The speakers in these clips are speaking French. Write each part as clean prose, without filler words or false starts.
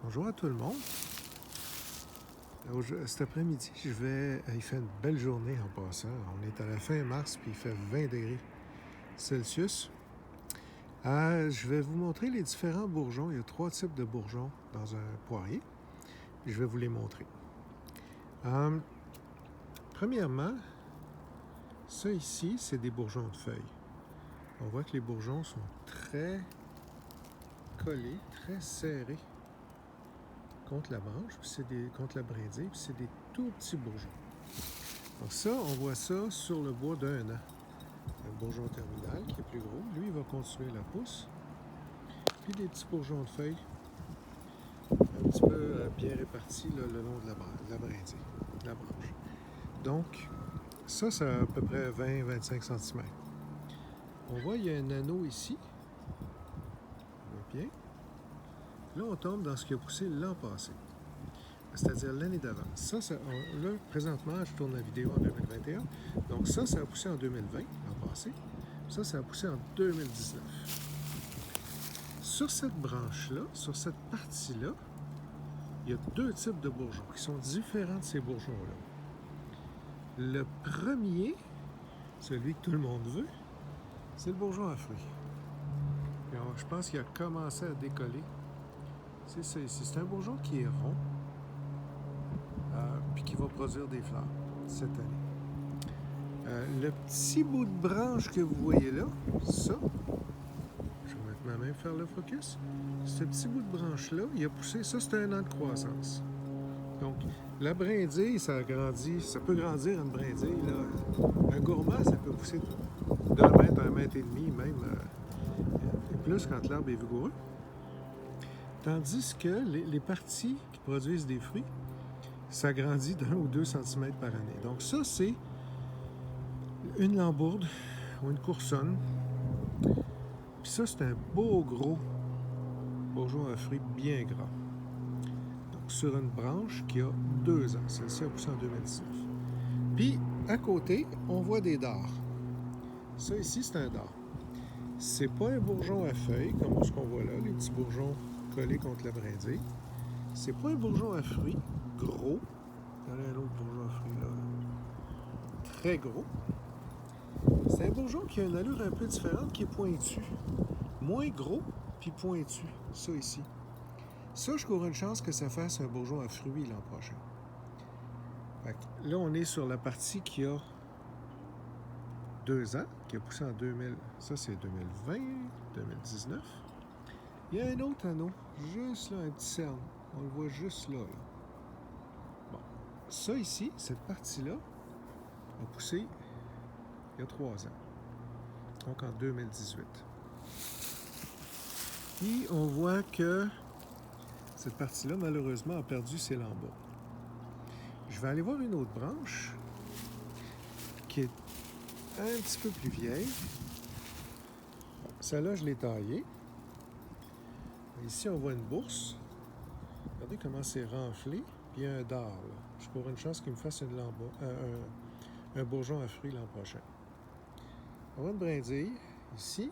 Bonjour à tout le monde. Cet après-midi, il fait une belle journée en passant. On est à la fin mars, puis il fait 20 degrés Celsius. Je vais vous montrer les différents bourgeons. Il y a 3 types de bourgeons dans un poirier. Je vais vous les montrer. Premièrement, ça ici, c'est des bourgeons de feuilles. On voit que les bourgeons sont très collés, très serrés contre la branche, puis contre la brindille, puis c'est des tout petits bourgeons. Donc ça, on voit ça sur le bois d'1 an. Un bourgeon terminal qui est plus gros. Lui, il va continuer la pousse. Puis des petits bourgeons de feuilles un petit peu bien répartis là, le long de la brindille, de la branche. Donc, ça a à peu près 20-25 cm. On voit, il y a un anneau ici. On voit bien. Là, on tombe dans ce qui a poussé l'an passé, c'est-à-dire l'année d'avant. Là, présentement, je tourne la vidéo en 2021. Donc ça a poussé en 2020, l'an passé. Ça a poussé en 2019. Sur cette branche-là, sur cette partie-là, il y a 2 types de bourgeons qui sont différents de ces bourgeons-là. Le premier, celui que tout le monde veut, c'est le bourgeon à fruits. Alors, je pense qu'il a commencé à décoller. C'est ça ici. C'est un bourgeon qui est rond, puis qui va produire des fleurs cette année. Le petit bout de branche que vous voyez là, ça, je vais mettre ma main pour faire le focus. Ce petit bout de branche-là, il a poussé, ça c'est 1 an de croissance. Donc, la brindille, ça peut grandir une brindille. Là. Un gourmand, ça peut pousser d'1 mètre à 1,5 mètre, même et plus quand l'arbre est vigoureux. Tandis que les parties qui produisent des fruits, ça grandit d'1 ou 2 cm par année. Donc ça, c'est une lambourde ou une coursonne. Puis ça, c'est un beau gros bourgeon à fruits bien gras. Donc sur une branche qui a 2 ans. Celle-ci a poussé en 2019. Puis à côté, on voit des dards. Ça ici, c'est un dard. C'est pas un bourgeon à feuilles comme ce qu'on voit là, les petits bourgeons collés contre la brindille. C'est pas un bourgeon à fruits gros. Regardez un autre bourgeon à fruits là. Très gros. C'est un bourgeon qui a une allure un peu différente, qui est pointu. Moins gros, puis pointu. Ça ici. Ça, je cours une chance que ça fasse un bourgeon à fruits l'an prochain. Là, on est sur la partie qui a 2 ans, qui a poussé en 2000. Ça, c'est 2020, 2019. Il y a un autre anneau, juste là, un petit cerne. On le voit juste là. Bon. Ça ici, cette partie-là, a poussé il y a 3 ans. Donc en 2018. Puis on voit que cette partie-là, malheureusement, a perdu ses lambeaux. Je vais aller voir une autre branche qui est un petit peu plus vieille. Celle-là, je l'ai taillée. Ici, on voit une bourse. Regardez comment c'est renflé. Puis il y a un dard. Là. Je cours une chance qu'il me fasse un bourgeon à fruits l'an prochain. On voit une brindille. Ici,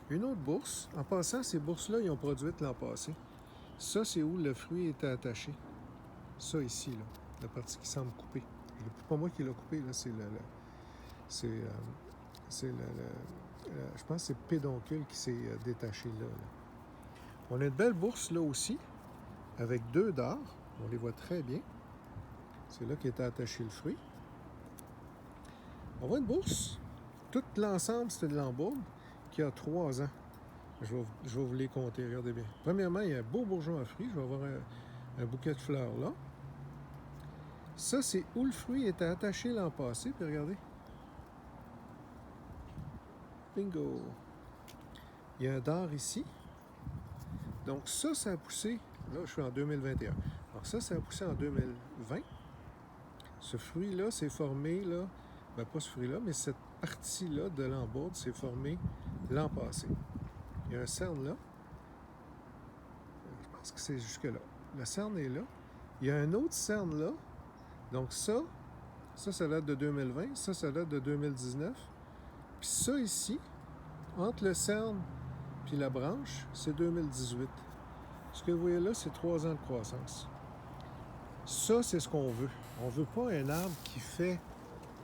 une autre bourse. En passant, ces bourses-là, ils ont produit l'an passé. Ça, c'est où le fruit était attaché. Ça ici, là, la partie qui semble coupée. C'est pas moi qui l'ai coupé, là, je pense que c'est le pédoncule qui s'est détaché là. On a une belle bourse là aussi, avec 2 dards. On les voit très bien. C'est là qu'était attaché le fruit. On voit une bourse. Tout l'ensemble, c'est de lambourde qui a 3 ans. Je vais vous les compter, regardez bien. Premièrement, il y a un beau bourgeon à fruits. Je vais avoir un bouquet de fleurs là. Ça, c'est où le fruit était attaché l'an passé. Puis regardez. Bingo! Il y a un dard ici. Donc ça a poussé. Là, je suis en 2021. Alors ça a poussé en 2020. Ce fruit-là s'est formé, là, ben pas ce fruit-là, mais cette partie-là de l'embourde s'est formée l'an passé. Il y a un cerne là. Je pense que c'est jusque-là. Le cerne est là. Il y a un autre cerne là. Donc ça date de 2020. Ça date de 2019. Puis ça ici, entre le cerne puis la branche, c'est 2018. Ce que vous voyez là, c'est 3 ans de croissance. Ça, c'est ce qu'on veut. On ne veut pas un arbre qui fait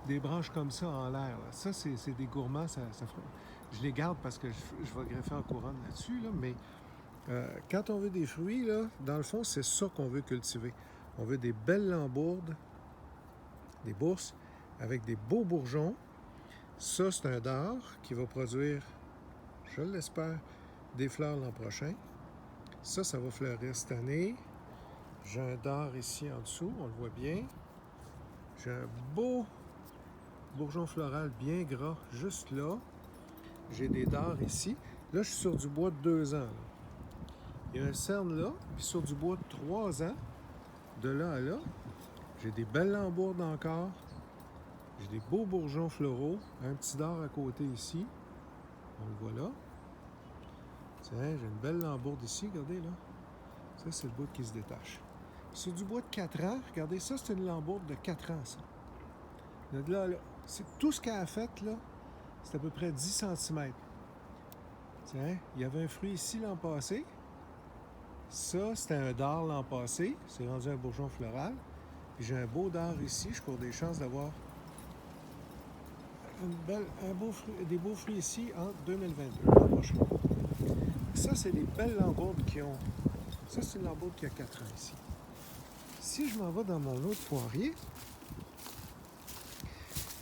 des branches comme ça en l'air. Là. Ça, c'est des gourmands. Je les garde parce que je vais greffer en couronne là-dessus. Là, mais quand on veut des fruits, là, dans le fond, c'est ça qu'on veut cultiver. On veut des belles lambourdes, des bourses, avec des beaux bourgeons. Ça, c'est un dard qui va produire, je l'espère, des fleurs l'an prochain. Ça va fleurir cette année. J'ai un dard ici en dessous, on le voit bien. J'ai un beau bourgeon floral bien gras juste là. J'ai des dards ici. Là, je suis sur du bois de 2 ans. Là. Il y a un cerne là, puis sur du bois de 3 ans, de là à là. J'ai des belles lambourdes encore. J'ai des beaux bourgeons floraux. Un petit dard à côté ici. On le voit là. Tiens, j'ai une belle lambourde ici, regardez là. Ça, c'est le bout qui se détache. Sur du bois de 4 ans, regardez, ça, c'est une lambourde de 4 ans, ça. De là, là. C'est tout ce qu'elle a fait, là, c'est à peu près 10 cm. Tiens, il y avait un fruit ici l'an passé. Ça, c'était un dard l'an passé. C'est rendu un bourgeon floral. Puis j'ai un beau dard ici. Je cours des chances d'avoir des beaux fruits ici en 2022, l'an prochain. Ça, c'est des belles lambourdes qui ont... Ça, c'est une lambourde qui a 4 ans ici. Si je m'en vais dans mon autre poirier,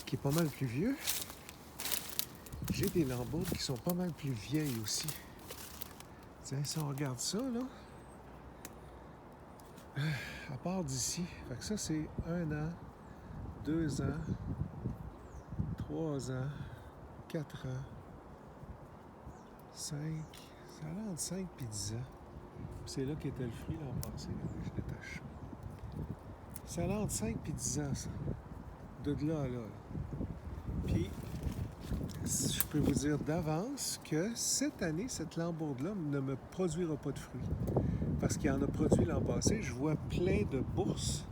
qui est pas mal plus vieux, j'ai des lambourdes qui sont pas mal plus vieilles aussi. Tiens, si on regarde ça, là, à part d'ici, fait que ça, c'est 1 an, 2 ans, 3 ans, 4 ans, 5, ça a l'air de 5 puis 10 ans. C'est là qu'était le fruit l'an passé. Regardez, je détache ça. Ça a l'air de 5 puis 10 ans, ça. De là à là. Puis, je peux vous dire d'avance que cette année, cette lambourde-là ne me produira pas de fruits. Parce qu'il en a produit l'an passé. Je vois plein de bourses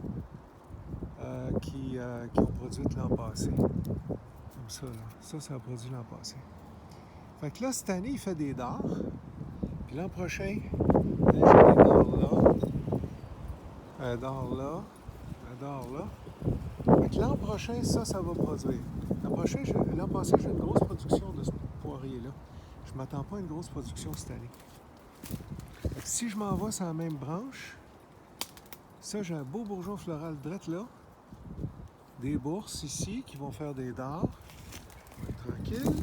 qui ont produit l'an passé. Comme ça, là. Ça a produit l'an passé. Fait que là, cette année, il fait des dards. Puis l'an prochain, j'ai des dards là. Un dard là. Un dard là. Fait que l'an prochain, ça va produire. L'an passé, j'ai une grosse production de ce poirier-là. Je ne m'attends pas à une grosse production cette année. Fait que si je m'en vais sur la même branche, ça, j'ai un beau bourgeon floral drette là. Des bourses ici qui vont faire des dards. Tranquille.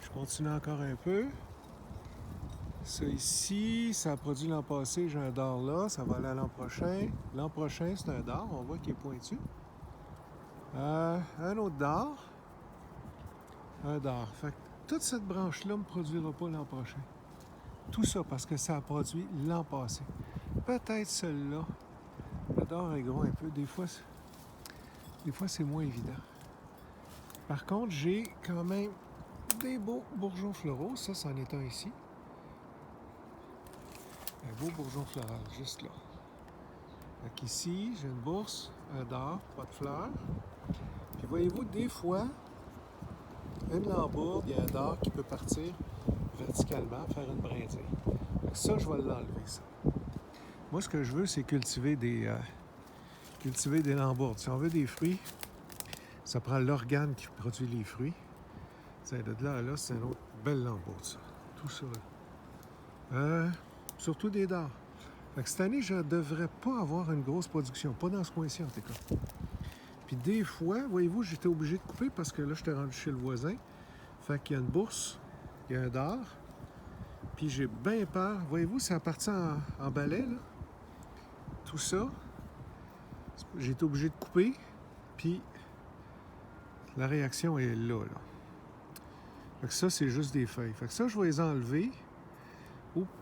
Je continue encore un peu. Ça ici, ça a produit l'an passé, j'ai un dard là, ça va aller à l'an prochain. L'an prochain, c'est un dard, on voit qu'il est pointu. Un autre dard. Un dard. Fait que toute cette branche-là ne me produira pas l'an prochain. Tout ça parce que ça a produit l'an passé. Peut-être celle-là. Le dard est gros un peu. Des fois, c'est moins évident. Par contre, j'ai quand même des beaux bourgeons floraux. Ça, c'en est un ici. Un beau bourgeon floral, juste là. Donc ici, j'ai une bourse, un dard, pas de fleurs. Puis voyez-vous, des fois, une lambourde, il y a un dard qui peut partir verticalement, faire une brindille. Donc ça, je vais l'enlever, ça. Moi, ce que je veux, c'est cultiver des lambourdes. Si on veut des fruits, ça prend l'organe qui produit les fruits. Tiens, de là à là, c'est une autre belle lambourde, ça. Tout ça, là. Surtout des dards. Fait que cette année, je ne devrais pas avoir une grosse production. Pas dans ce coin-ci, en tout cas. Puis des fois, voyez-vous, j'étais obligé de couper parce que là, j'étais rendu chez le voisin. Fait qu'il y a une bourse, il y a un dard. Puis j'ai bien peur. Voyez-vous, ça partit en balai, là. Tout ça. J'ai été obligé de couper. Puis la réaction est là, là. Fait que ça, c'est juste des feuilles. Fait que ça, je vais les enlever.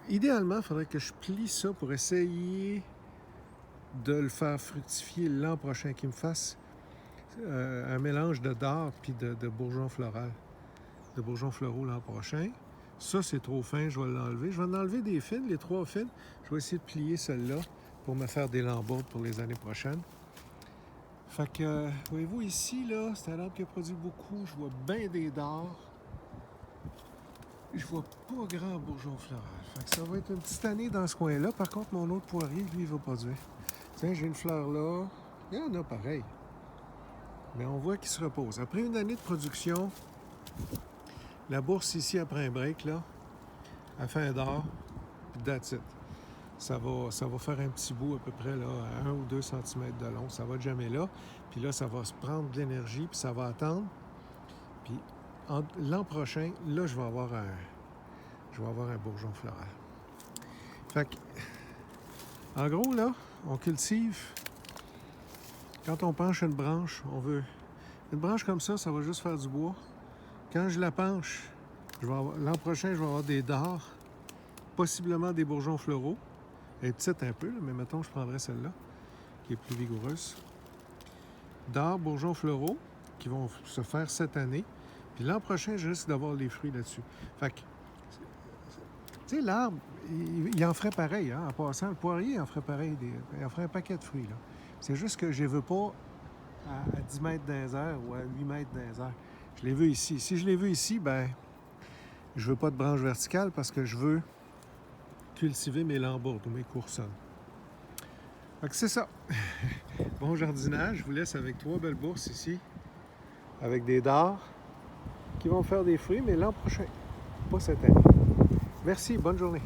Idéalement, il faudrait que je plie ça pour essayer de le faire fructifier l'an prochain, qu'il me fasse un mélange de dard puis de bourgeons floral, de bourgeons floraux l'an prochain. Ça, c'est trop fin, je vais l'enlever. Je vais en enlever des fines, les 3 fines. Je vais essayer de plier celle-là pour me faire des lambourdes pour les années prochaines. Fait que, voyez-vous, ici, là, c'est un arbre qui a produit beaucoup. Je vois bien des dards. je vois pas grand bourgeon floral. Fait que ça va être une petite année dans ce coin-là. Par contre, mon autre poirier, lui, il va produire. Tiens, j'ai une fleur là. Il y en a pareil. Mais on voit qu'il se repose. Après une année de production, la bourse ici, après un break, là, elle fait un dard, puis that's it. Ça va faire un petit bout à peu près là, à 1 ou 2 cm de long. Ça va jamais là. Puis là, ça va se prendre de l'énergie, puis ça va attendre. Puis l'an prochain, là, je vais avoir un bourgeon floral. Fait que, en gros, là, on cultive. Quand on penche une branche, on veut... Une branche comme ça va juste faire du bois. Quand je la penche, l'an prochain, je vais avoir des dards, possiblement des bourgeons floraux. Elle est petite un peu, là, mais mettons, je prendrais celle-là, qui est plus vigoureuse. Dards, bourgeons floraux, qui vont se faire cette année. Puis l'an prochain, je risque d'avoir les fruits là-dessus. Fait que, tu sais, l'arbre, il en ferait pareil, hein, en passant. Le poirier, il en ferait pareil. Il en ferait un paquet de fruits, là. C'est juste que je ne les veux pas à 10 mètres dans les airs ou à 8 mètres dans les airs. Je les veux ici. Si je les veux ici, ben, je veux pas de branche verticale parce que je veux cultiver mes lambourdes ou mes coursonnes. Fait que c'est ça. Bon jardinage. Je vous laisse avec 3 belles bourses ici, avec des dards qui vont faire des fruits, mais l'an prochain, pas cette année. Merci, bonne journée.